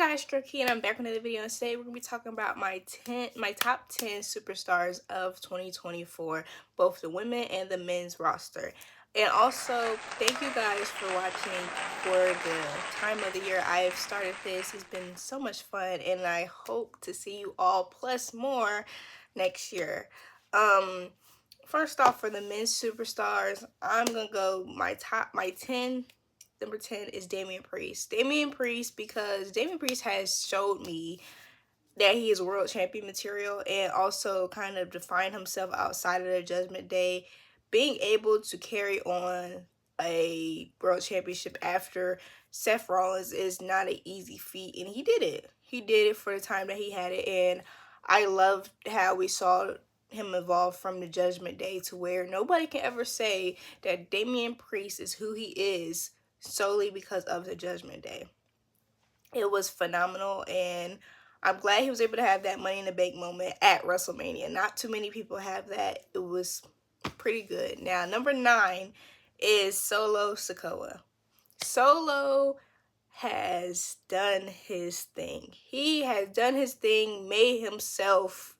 Guys, Stroky, and I'm back with another video. And today we're gonna be talking about my top 10 superstars of 2024, both the women and the men's roster. And also, thank you guys for watching for the time of the year I've started this. It's been so much fun, and I hope to see you all plus more next year. First off, for the men's superstars, I'm gonna go my 10. Number 10 is Damian Priest. Damian Priest, because Damian Priest has showed me that he is world champion material and also kind of defined himself outside of the Judgment Day. Being able to carry on a world championship after Seth Rollins is not an easy feat, and he did it. He did it for the time that he had it, and I loved how we saw him evolve from the Judgment Day to where nobody can ever say that Damian Priest is who he is solely because of the Judgment Day. It was phenomenal, and I'm glad he was able to have that Money in the Bank moment at WrestleMania. Not too many people have that. It was pretty good. Now, number 9 is Solo Sikoa. Solo has done his thing. He has done his thing, made himself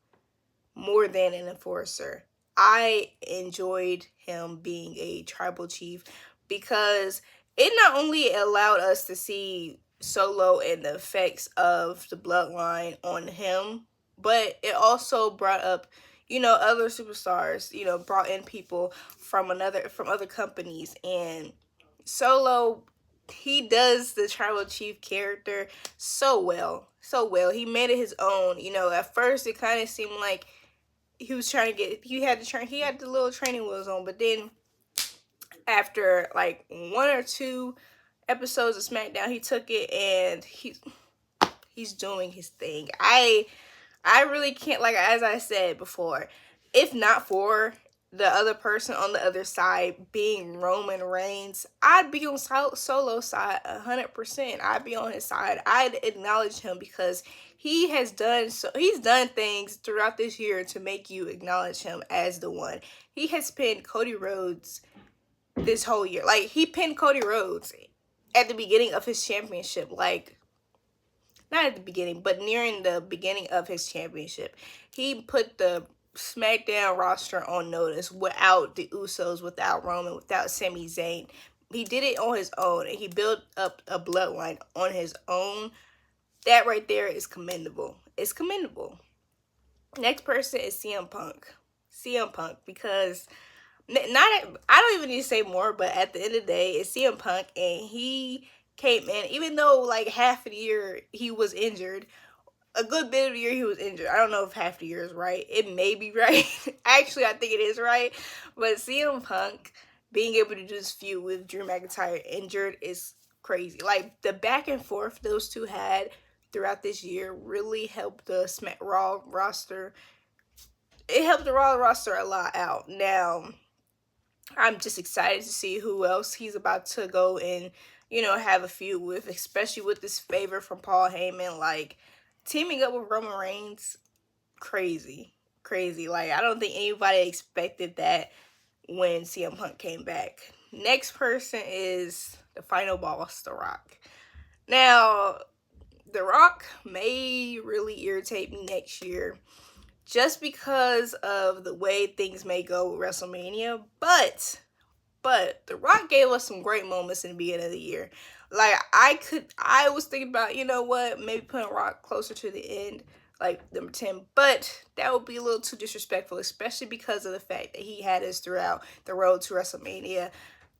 more than an enforcer. I enjoyed him being a tribal chief because it not only allowed us to see Solo and the effects of the bloodline on him, but it also brought up, other superstars, brought in people from other companies. And Solo, he does the tribal chief character so well. So well. He made it his own. At first it kind of seemed like he was trying to get, he had the little training wheels on, but then after like 1 or 2 episodes of SmackDown, he took it and he's doing his thing. I really can't, like, as I said before, if not for the other person on the other side being Roman Reigns, I'd be on Solo's side 100%. I'd be on his side. I'd acknowledge him because he's done things throughout this year to make you acknowledge him as the one. He has pinned Cody Rhodes this whole year. Like, he pinned Cody Rhodes at the beginning of his championship. Like, not at the beginning, but nearing the beginning of his championship. He put the SmackDown roster on notice without the Usos, without Roman, without Sami Zayn. He did it on his own, and he built up a bloodline on his own. That right there is commendable. It's commendable. Next person is CM Punk. CM Punk, because I don't even need to say more, but at the end of the day, it's CM Punk, and he came in, even though like half of the year he was injured, a good bit of the year he was injured. I don't know if half the year is right. It may be right. Actually, I think it is right. But CM Punk being able to do this feud with Drew McIntyre injured is crazy. Like, the back and forth those two had throughout this year really helped the Raw roster. It helped the Raw roster a lot out. Now, I'm just excited to see who else he's about to go and, have a feud with, especially with this favor from Paul Heyman. Like, teaming up with Roman Reigns, crazy. Like, I don't think anybody expected that when CM Punk came back. Next person is the final boss, The Rock. Now, The Rock may really irritate me next year just because of the way things may go with WrestleMania, but The Rock gave us some great moments in the beginning of the year. Like, I was thinking about, maybe putting Rock closer to the end, like number 10, but that would be a little too disrespectful, especially because of the fact that he had us throughout the road to WrestleMania.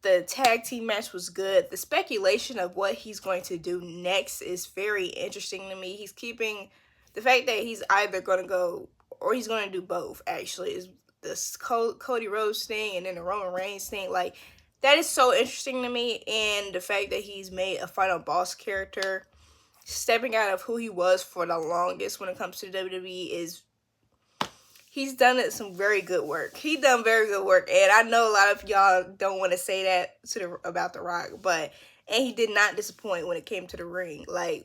The tag team match was good. The speculation of what he's going to do next is very interesting to me. He's keeping the fact that he's either going to go, or he's going to do both, actually, is this Cody Rhodes thing and then the Roman Reigns thing. Like, that is so interesting to me. And the fact that he's made a final boss character, stepping out of who he was for the longest when it comes to WWE, is he's done some very good work. He done very good work, and I know a lot of y'all don't want to say that about The Rock, and he did not disappoint when it came to the ring. Like,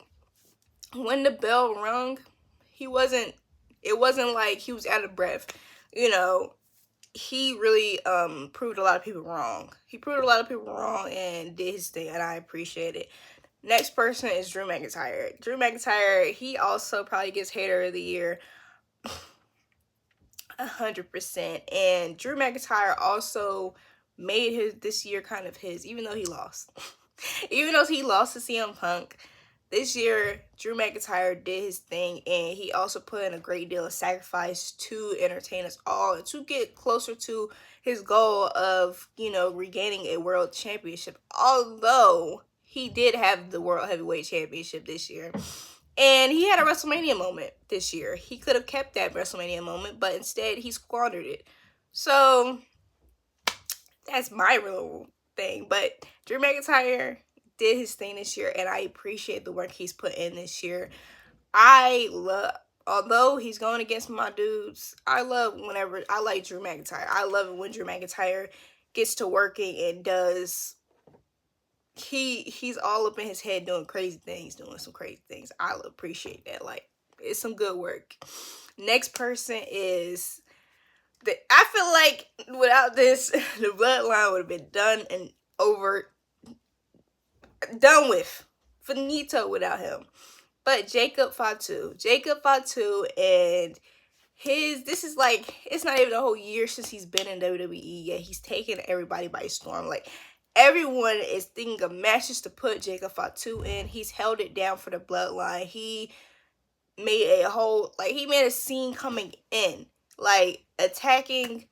when the bell rung, it wasn't like he was out of breath. He really proved a lot of people wrong. He proved a lot of people wrong and did his thing, and I appreciate it. Next person is Drew McIntyre. Drew McIntyre, he also probably gets hater of the year 100%. And Drew McIntyre also made his this year kind of his, even though he lost. Even though he lost to CM Punk, this year Drew McIntyre did his thing, and he also put in a great deal of sacrifice to entertain us all and to get closer to his goal of, you know, regaining a world championship. Although he did have the World Heavyweight Championship this year. And he had a WrestleMania moment this year. He could have kept that WrestleMania moment, but instead he squandered it. So that's my real thing. But Drew McIntyre did his thing this year, and I appreciate the work he's put in this year. Although he's going against my dudes, I like Drew McIntyre. I love it when Drew McIntyre gets to working and does. He's all up in his head doing some crazy things. I appreciate that. Like, it's some good work. Next person is I feel like without this, the bloodline would have been done with. Finito without him. But Jacob Fatu, and this is like, it's not even a whole year since he's been in WWE, yet he's taken everybody by storm. Like, everyone is thinking of matches to put Jacob Fatu in. He's held it down for the bloodline. He made a scene coming in, like attacking,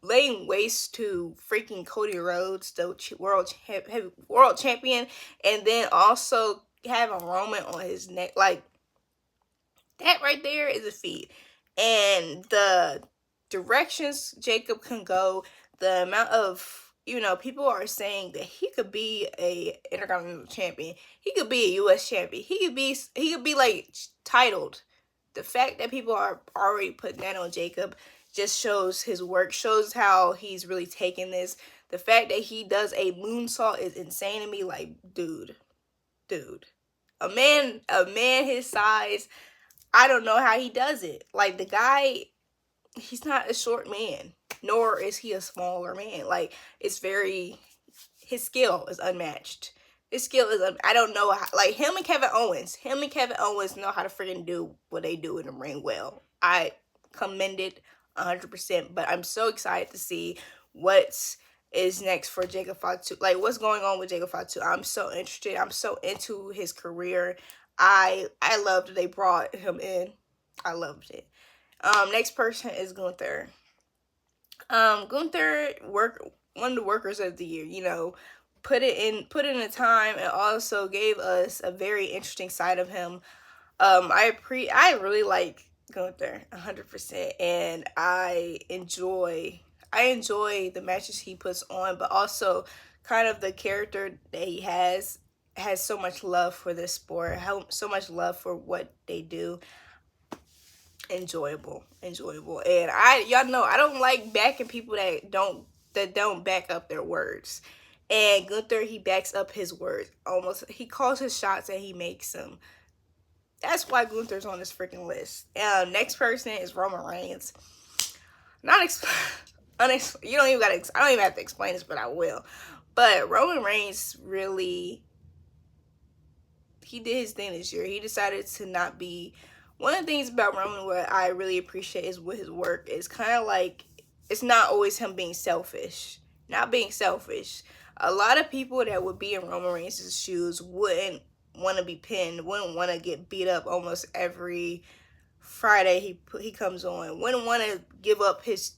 laying waste to freaking Cody Rhodes, the world champion, and then also having Roman on his neck. Like, that right there is a feat. And the directions Jacob can go, the amount of, you know, people are saying that he could be a Intercontinental Champion. He could be a U.S. Champion. He could be like titled. The fact that people are already putting that on Jacob just shows his work, shows how he's really taking this. The fact that he does a moonsault is insane to me. Like, dude. A man his size, I don't know how he does it. Like, the guy, he's not a short man, nor is he a smaller man. Like, his skill is unmatched. I don't know how, like, him and Kevin Owens know how to freaking do what they do in the ring well. I commend it 100%, but I'm so excited to see what is next for Jacob Fatu. Like, what's going on with Jacob Fatu? I'm so interested. I'm so into his career. I loved that they brought him in. I loved it. Next person is Gunther. Gunther one of the workers of the year, you know, put in the time, and also gave us a very interesting side of him. I really like Gunther 100%, and I enjoy the matches he puts on, but also kind of the character that he has so much love for this sport, so much love for what they do. Enjoyable. And y'all know I don't like backing people that don't back up their words. And Gunther, he backs up his words. He calls his shots and he makes them. That's why Gunther's on this freaking list. Next person is Roman Reigns. I don't even have to explain this, but I will. But Roman Reigns really, he did his thing this year. He decided to not be. One of the things about Roman what I really appreciate is with his work is kind of like, it's not always him being selfish. Not being selfish. A lot of people that would be in Roman Reigns' shoes wouldn't want to be pinned, wouldn't want to get beat up almost every Friday he comes on, wouldn't want to give up his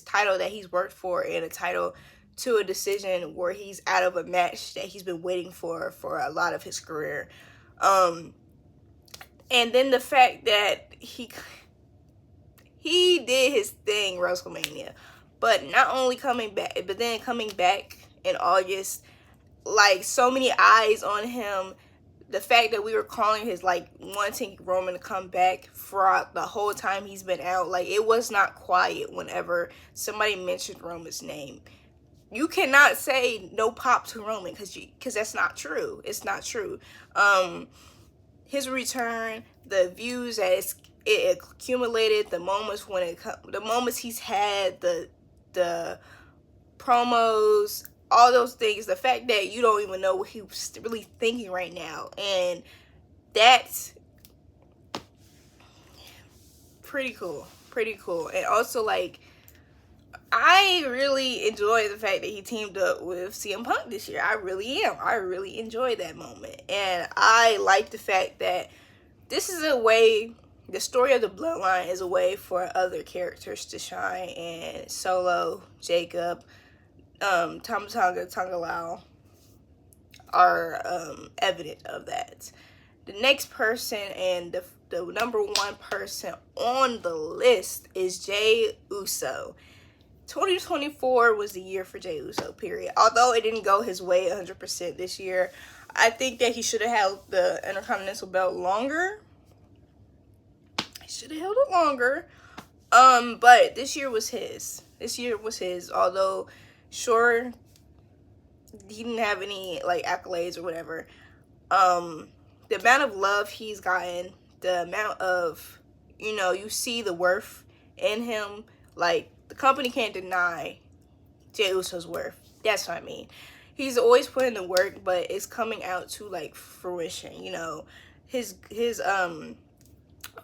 title that he's worked for and a title to a decision where he's out of a match that he's been waiting for a lot of his career. And then the fact that he did his thing WrestleMania, but not only coming back, but then coming back in August, like, so many eyes on him. The fact that we were calling his, like, wanting Roman to come back for the whole time he's been out, like, it was not quiet whenever somebody mentioned Roman's name. You cannot say no pop to Roman because that's not true. It's not true. His return, the views that it accumulated, the moments he's had, the promos, all those things, the fact that you don't even know what he was really thinking right now, and that's pretty cool. Pretty cool. And also, like, I really enjoy the fact that he teamed up with CM Punk this year. I really am. I really enjoy that moment. And I like the fact that this is a way, the story of the Bloodline is a way for other characters to shine. And Solo, Jacob, Tama Tonga, Tonga Lao are evident of that. The next person and the number one person on the list is Jey Uso. 2024 was the year for Jey Uso, period. Although it didn't go his way 100% this year, I think that he should have held the Intercontinental belt longer. He should have held it longer. But this year was his. This year was his. Although, sure, he didn't have any, like, accolades or whatever. The amount of love he's gotten, the amount of, you know, you see the worth in him. Like, the company can't deny Jey Uso's worth. That's what I mean. He's always put in the work, but it's coming out to, like, fruition, you know. His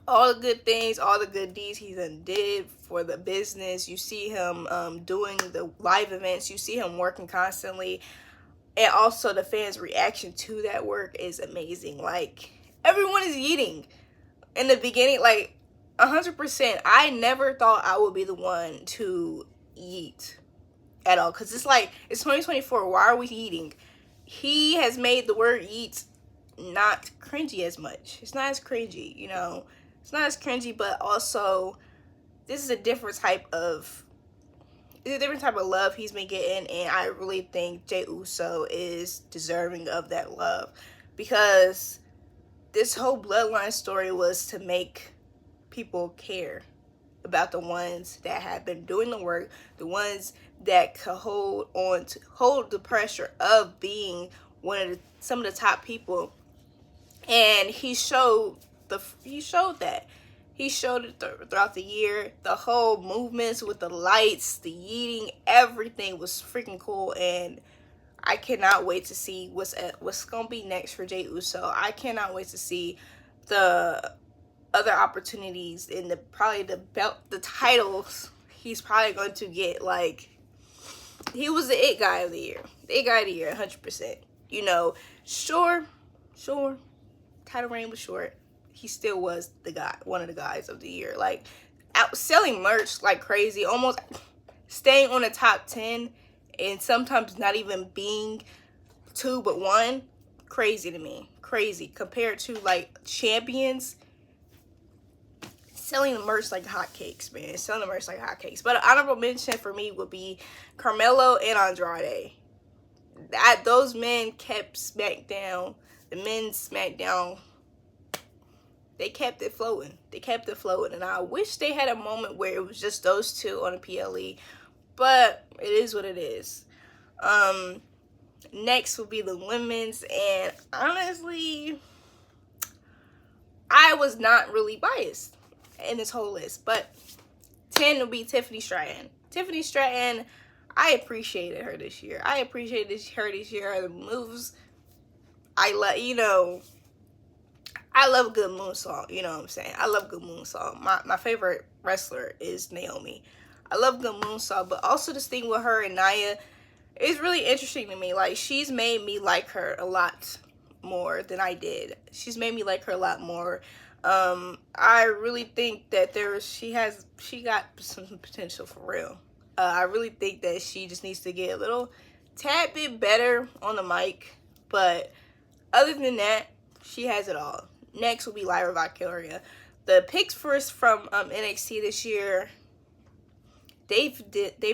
all the good things, all the good deeds he done did for the business. You see him doing the live events. You see him working constantly. And also the fans' reaction to that work is amazing. Like, everyone is eating. In the beginning, like, 100%, I never thought I would be the one to eat at all. Because it's like, it's 2024. Why are we eating? He has made the word eat not cringy as much. It's not as cringy, you know. It's not as cringy, but also, this is a different type of love he's been getting, and I really think Jey Uso is deserving of that love, because this whole Bloodline story was to make people care about the ones that have been doing the work, the ones that could hold the pressure of being some of the top people. And he showed that. He showed it throughout the year. The whole movements with the lights, the yeeting, everything was freaking cool. And I cannot wait to see what's gonna be next for Jey Uso. I cannot wait to see the other opportunities in the titles he's probably going to get. Like, he was the it guy of the year. The it guy of the year, 100%. You know, sure, title reign was short. He still was the guy, one of the guys of the year. Like, out selling merch like crazy, almost staying on the top 10, and sometimes not even being 2 but 1. Crazy to me. Crazy. Compared to, like, champions selling the merch like hotcakes, man. Selling the merch like hotcakes. But an honorable mention for me would be Carmelo and Andrade. Those men kept SmackDown, the men's SmackDown, they kept it floating. And I wish they had a moment where it was just those two on a PLE. But it is what it is. Next will be the women's. And honestly, I was not really biased in this whole list. But 10 will be Tiffany Stratton. Tiffany Stratton, I appreciated her this year. The moves, I love a good moonsault, you know what I'm saying? I love good moonsault. My favorite wrestler is Naomi. I love good moonsault, but also this thing with her and Nia is really interesting to me. Like, she's made me like her a lot more than I did. She's made me like her a lot more. I really think that she got some potential for real. I really think that she just needs to get a little tad bit better on the mic, but other than that, she has it all. Next will be Lyra Valkyria. The picks from NXT this year, they've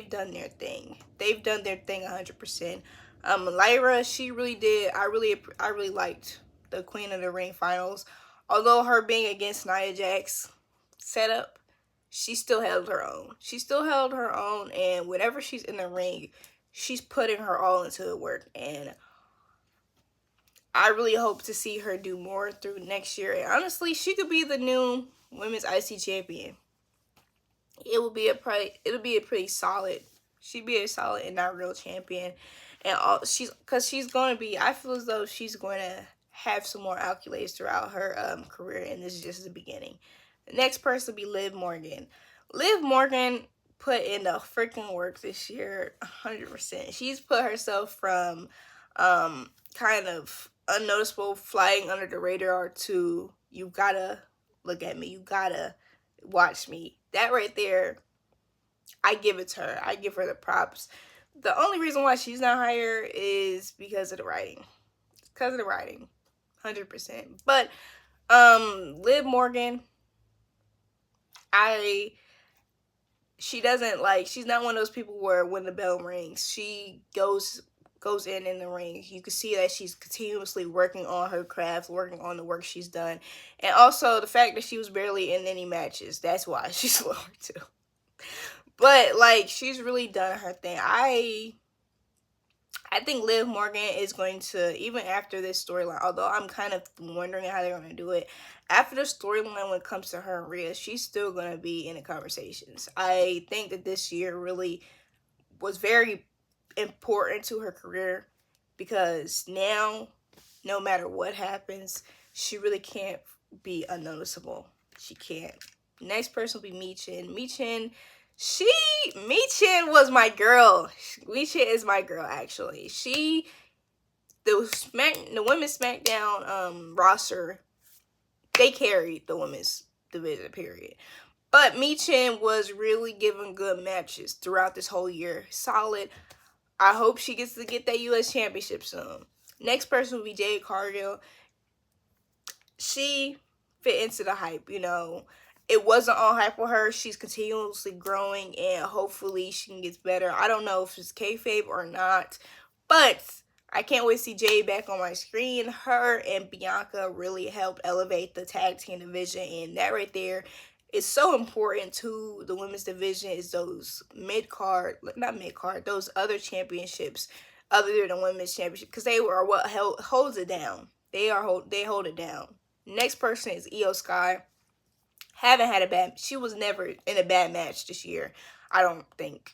done their thing. They've done their thing 100%. Lyra, she really did. I really liked the Queen of the Ring finals. Although her being against Nia Jax setup, she still held her own. And whenever she's in the ring, she's putting her all into the work. And I really hope to see her do more through next year. And honestly, she could be the new women's IC champion. It'll be a pretty solid. She'd be a solid and not real champion. and all because she's going to be. I feel as though she's going to have some more accolades throughout her career, and this is just the beginning. The next person will be Liv Morgan. Liv Morgan put in the freaking work this year, 100%. She's put herself from kind of unnoticeable, flying under the radar, to you gotta look at me, you gotta watch me. That right there, I give it to her. I give her the props. The only reason why she's not higher is because of the writing. Because of the writing, 100%. But Liv Morgan, she doesn't like, she's not one of those people where when the bell rings, she goes in the ring. You can see that she's continuously working on her craft, working on the work she's done. And also the fact that she was barely in any matches, that's why she's lower too. But like, she's really done her thing. I think Liv Morgan is going to, even after this storyline, although I'm kind of wondering how they're going to do it, after the storyline when it comes to her and Rhea, she's still going to be in the conversations. I think that this year really was very important to her career, because now, no matter what happens, she really can't be unnoticeable. She can't. Next person will be Michin. Michin was my girl. Michin is my girl, actually. The women's SmackDown roster, they carried the women's division, period. But Michin was really giving good matches throughout this whole year. Solid. I hope she gets to get that U.S. Championship soon. Next person will be Jade Cargill. She fit into the hype, you know. It wasn't all hype with her. She's continuously growing, and hopefully she can get better. I don't know if it's kayfabe or not, but I can't wait to see Jade back on my screen. Her and Bianca really helped elevate the tag team division, and that right there is so important to the women's division, is those those other championships other than the women's championship, because they are what holds it down. They hold it down. Next person is Io Sky. She was never in a bad match this year. I don't think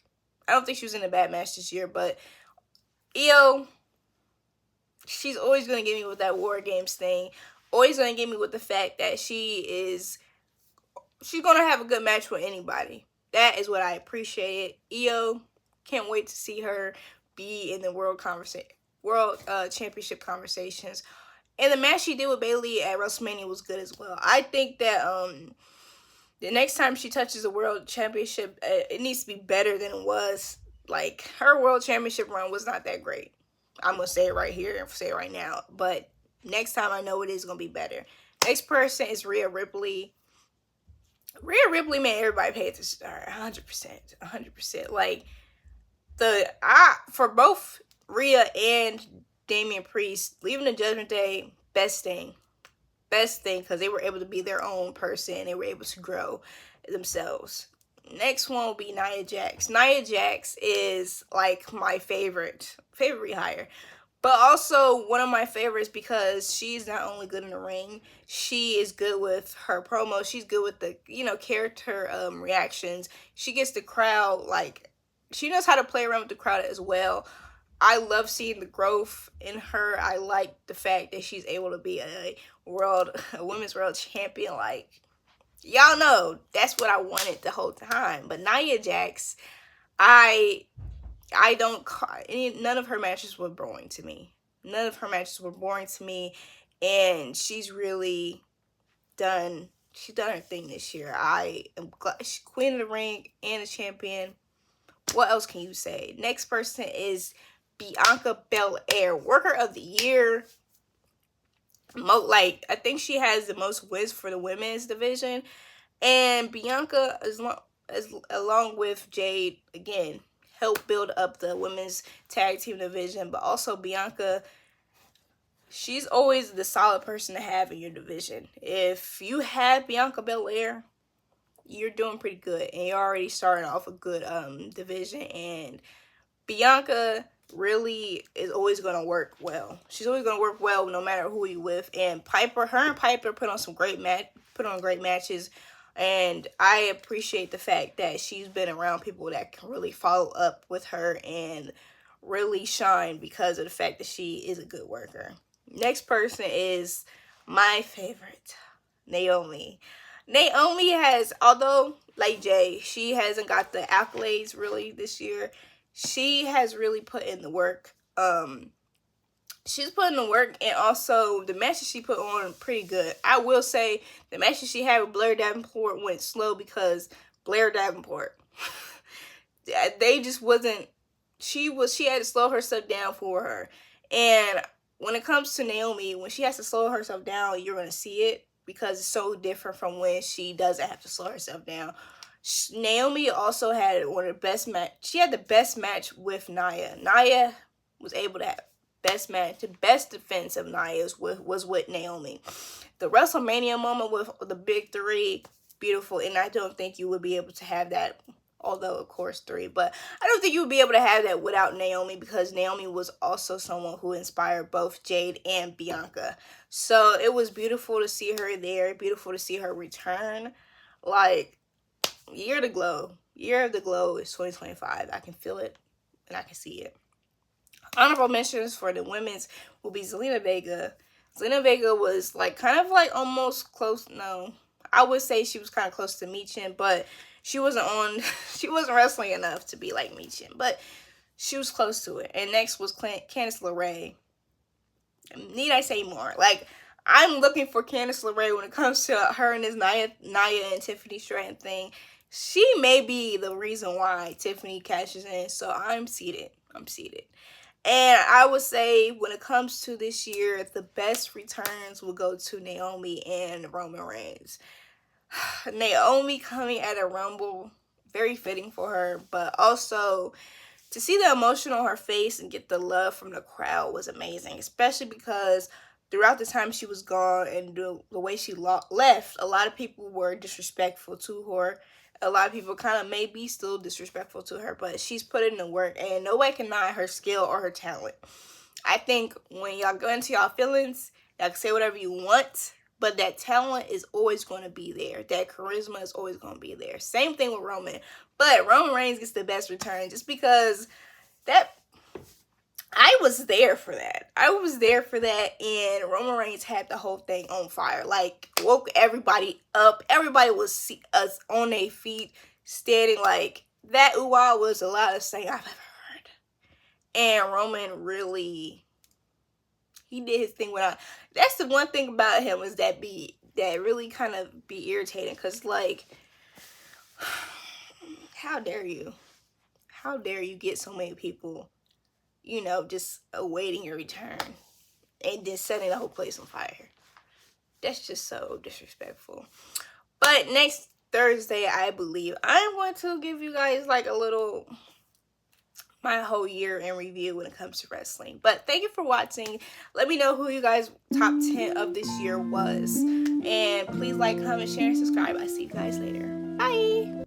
she was in a bad match this year, but Io, she's always going to get me with that War Games thing. Always going to get me with the fact that she's going to have a good match with anybody. That is what I appreciate. Io, can't wait to see her be in the world championship conversations. And the match she did with Bayley at WrestleMania was good as well. I think that the next time she touches a world championship, it needs to be better than it was. Like, her world championship run was not that great. I'm going to say it right here and say it right now. But next time, I know it is going to be better. Next person is Rhea Ripley. Rhea Ripley made everybody pay attention to her. 100%. Like, for both Rhea and Damian Priest, leaving the Judgment Day, best thing, because they were able to be their own person. They were able to grow themselves. Next one will be Nia Jax. Nia Jax is like my favorite rehire, but also one of my favorites because she's not only good in the ring, she is good with her promos. She's good with the character reactions. She gets the crowd, like, she knows how to play around with the crowd as well. I love seeing the growth in her. I like the fact that she's able to be a women's world champion. Like, y'all know, that's what I wanted the whole time. But Nia Jax, none of her matches were boring to me. And she's really done her thing this year. I am glad she's queen of the ring and a champion. What else can you say? Next person is Bianca Belair, worker of the year. I think she has the most wins for the women's division, and Bianca, along with Jade, again, helped build up the women's tag team division. But also Bianca, she's always the solid person to have in your division. If you have Bianca Belair, you're doing pretty good, and you're already starting off a good division. And Bianca really is always going to work well. She's always going to work well no matter who you're with. And Piper put on great matches, and I appreciate the fact that she's been around people that can really follow up with her and really shine because of the fact that she is a good worker. Next person is my favorite, Naomi. Naomi has, although like Jay, she hasn't got the accolades really this year, she has really put in the work. She's putting the work, and also the matches she put on pretty good. I will say the matches she had with Blair Davenport went slow because Blair Davenport, they just wasn't. She had to slow herself down for her. And when it comes to Naomi, when she has to slow herself down, you're gonna see it because it's so different from when she doesn't have to slow herself down. Naomi also had one of the best match. She had the best match with Nia. Nia was able to have best match. The best defense of Nia was with Naomi. The WrestleMania moment with the big three, beautiful. And I don't think you would be able to have that, although of course three, but I don't think you would be able to have that without Naomi, because Naomi was also someone who inspired both Jade and Bianca. So it was beautiful to see her there, beautiful to see her return. Like, year of the glow is 2025. I can feel it and I can see it. Honorable mentions for the women's will be Zelina Vega. Zelina Vega was like kind of like almost close. No, I would say she was kind of close to Michin, but she wasn't wrestling enough to be like Michin, but she was close to it. And next was Candice LeRae. Need I say more? Like, I'm looking for Candice LeRae when it comes to her and this Nia and Tiffany Stratton thing. She may be the reason why Tiffany cashes in, so I'm seated. And I would say when it comes to this year, the best returns will go to Naomi and Roman Reigns. Naomi coming at a Rumble, very fitting for her, but also to see the emotion on her face and get the love from the crowd was amazing, especially because throughout the time she was gone and the way she left, a lot of people were disrespectful to her. A lot of people kind of maybe still disrespectful to her, but she's put in the work, and nobody can deny her skill or her talent. I think when y'all go into y'all feelings, y'all can say whatever you want, but that talent is always going to be there. That charisma is always going to be there. Same thing with Roman. But Roman Reigns gets the best return just because I was there for that. And Roman Reigns had the whole thing on fire. Like, woke everybody up. Everybody was on their feet, standing. Like, that ooh-ah was the loudest thing I've ever heard. And Roman really, he did his thing without. That's the one thing about him, is that really kind of be irritating. Because, like, how dare you? How dare you get so many people, you know, just awaiting your return and then setting the whole place on fire. That's just so disrespectful. But next Thursday, I believe, I'm going to give you guys like a little, my whole year in review when it comes to wrestling. But thank you for watching. Let me know who you guys' top 10 of this year was. And please like, comment, share, and subscribe. I'll see you guys later. Bye.